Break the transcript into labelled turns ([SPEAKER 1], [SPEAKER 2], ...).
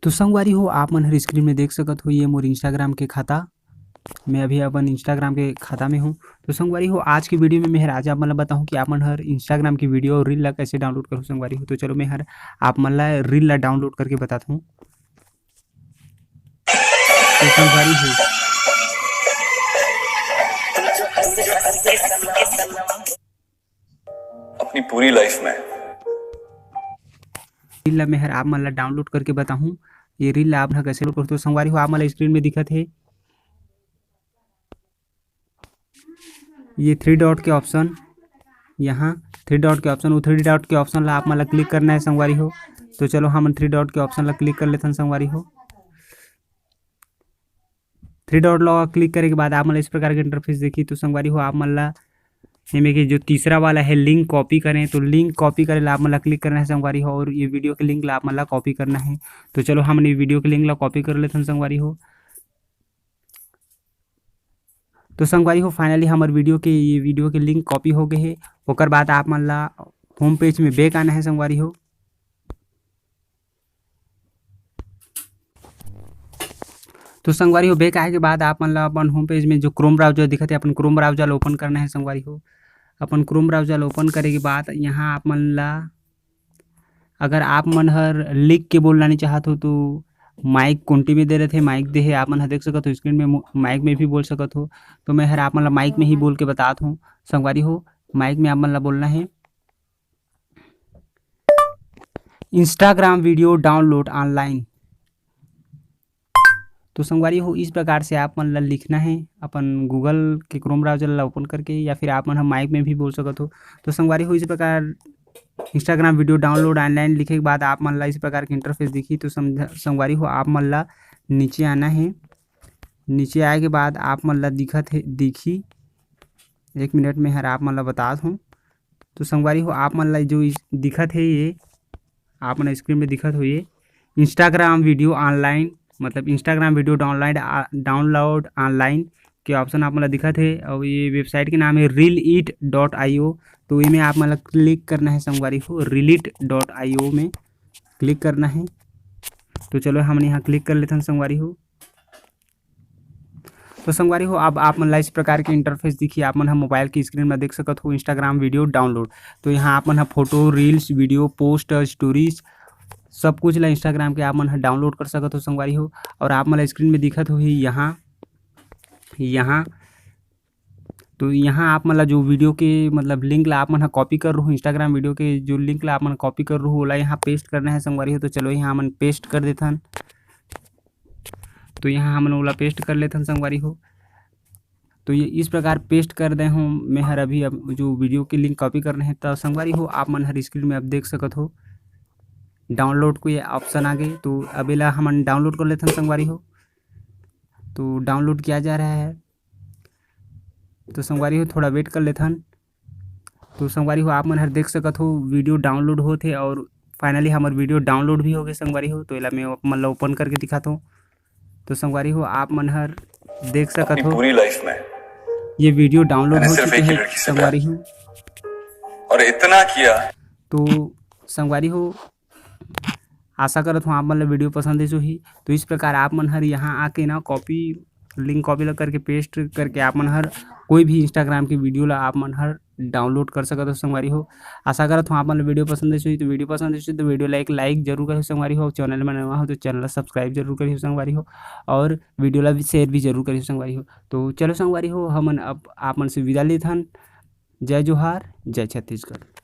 [SPEAKER 1] तो संगवारी हो आप मन हर स्क्रीन में देख सकत हो ये मोर इंस्टाग्राम के खाता। मैं अभी अपन इंस्टाग्राम के खाता में हूँ। तो संगवारी हो आज की वीडियो में मैं आज आप मन ला बताऊँ कि आप मन हर इंस्टाग्राम की वीडियो और रील ला कैसे डाउनलोड करूँ संगवारी हो। तो चलो मैं हर आप मन ला रील ला डाउनलोड करके बताता हूँ। तो संगवारी हो
[SPEAKER 2] अपनी पूरी लाइफ में
[SPEAKER 1] रील ला मैं हर आप मन ला डाउनलोड करके बताऊँ। ये रील ला आप मन कैसे डाउनलोड करते हो संगवारी हो आप मन ला स्क्रीन में दिखत है ये थ्री डॉट के ऑप्शन। यहाँ थ्री डॉट के ऑप्शन, वो थ्री डॉट के ऑप्शन ला आप मन ला क्लिक करना है संगवारी हो। तो चलो हम थ्री डॉट के ऑप्शन ला क्लिक कर लेते हैं संगवारी हो। थ्री डॉट ला क्लिक करे के बाद आप मन इस प्रकार के इंटरफेस देखी। तो संगवारी हो आप मन ला इनमें कि जो तीसरा वाला है लिंक कॉपी करें, तो लिंक कॉपी करे ला आप मन ला क्लिक करना है संगवारी हो और ये वीडियो के लिंक ला आप मन ला कॉपी करना है। तो चलो हमने वीडियो के लिंक ला कॉपी कर लेते हैं संगवारी हो। तो संगवारी हो फाइनली हमारे वीडियो के लिंक कॉपी हो गए है। ओकर बाद आप मन ला होम पेज में बैक आना है संगवारी हो। तो संगवारी हो बैक आए के बाद आप मन ला अपन होम पेज में जो क्रोम ब्राउजर दिखत है अपन क्रोम ब्राउजर ओपन करना है संगवारी हो। अपन क्रोम ब्राउजर ओपन करे के बाद यहाँ आप मन ला अगर आप मन हर लिख के बोलना नहीं चाहत हो तो माइक कोंटी में दे रहे थे, माइक दे है आप मन देख सकत हो स्क्रीन में, माइक में भी बोल सकत हो। तो मैं हर आप मन ला माइक में ही बोल के बतात हूँ संगवारी हो। माइक में आप मन ला बोलना है इंस्टाग्राम वीडियो डाउनलोड ऑनलाइन। तो संगवारी हो इस प्रकार से आप मन ला लिखना है अपन गूगल के क्रोम ब्राउजर ला ओपन करके, या फिर आप मन हम माइक में भी बोल सकत हो। तो संगवारी हो इस प्रकार इंस्टाग्राम वीडियो डाउनलोड ऑनलाइन लिखे के बाद आप मन ला इस प्रकार की इंटरफेस दिखी। तो संगवारी हो आप मन ला नीचे आना है। नीचे आए के बाद आप मन ला दिखी 1 मिनट में हर आप मन ला बतात हूँ। तो संगवारी हो आप मन ला जो दिखत है ये आप मन स्क्रीन में दिखत हो ये इंस्टाग्राम वीडियो ऑनलाइन, मतलब इंस्टाग्राम वीडियो डाउनलोड ऑनलाइन के ऑप्शन आप मतलब दिखत है। और ये वेबसाइट के नाम है reelit.io। तो इनमें आप मतलब क्लिक करना है संगवारी हो, reelit.io में क्लिक करना है। तो चलो हमने यहाँ क्लिक कर लेते हैं संगवारी हो। तो संगवारी हो अब आप मतलब इस प्रकार के इंटरफेस दिखिए आप मन हम मोबाइल की स्क्रीन में देख सकत हो इंस्टाग्राम वीडियो डाउनलोड। तो यहाँ आप मन photo reels video post stories सब कुछ ला इंस्टाग्राम के आप मन डाउनलोड कर सकत हो संगवारी हो। और आप मन स्क्रीन में दिखत हो यहाँ तो यहाँ आप मन ला जो वीडियो के मतलब लिंक ला आप मन कॉपी कर रहे हो इंस्टाग्राम वीडियो के जो लिंक ला आप मन कॉपी कर रहे हो ओला यहाँ पेस्ट करना है संगवारी हो। तो चलो यहाँ मन पेस्ट कर देथन। तो यहाँ हमन ओला पेस्ट कर लेथन संगवारी हो। तो ये इस प्रकार पेस्ट कर दे हूँ मैं हर अभी अब जो वीडियो के लिंक कॉपी करना है। तो संगवारी हो आप मन हर स्क्रीन में अब देख सकत हो डाउनलोड को ये ऑप्शन आ गए। तो अब इला हम डाउनलोड कर लेते हैं संगवारी हो। तो डाउनलोड किया जा रहा है तो संगवारी हो थोड़ा वेट कर लेते हैं। तो संगवारी हो आप मन हर देख सकत हो वीडियो डाउनलोड होते और फाइनली हमारे वीडियो डाउनलोड भी हो गए संगवारी हो। तो इला मैं मन ला ओपन करके दिखाता हूँ। तो संगवारी हो आप मन हर देख सकत हो
[SPEAKER 2] पूरी लाइफ में
[SPEAKER 1] ये वीडियो डाउनलोड हो चुके हैं संगवारी हो।
[SPEAKER 2] और इतना किया
[SPEAKER 1] तो संगवारी हो आशा करत हूँ आप मन ला वीडियो पसंद है जो ही। तो इस प्रकार आप मन हर यहाँ आके ना लिंक कॉपी करके पेस्ट करके आप मन हर कोई भी इंस्टाग्राम की वीडियो ला आप मन हर डाउनलोड कर सकते हो संगवारी हो। आशा करत हूँ आप मन ला वीडियो पसंद है तो वीडियो पसंद है तो वीडियो ला एक लाइक जरूर करिए संगवारी हो। चैनल में नवा हो तो चैनल ला सब्सक्राइब जरूर करिए संगवारी हो और वीडियो ला भी शेयर भी जरूर करिए संगवारी हो। तो चलो संगवारी हो हमन अब आप मन से विदा लेथन। जय जोहार, जय छत्तीसगढ़।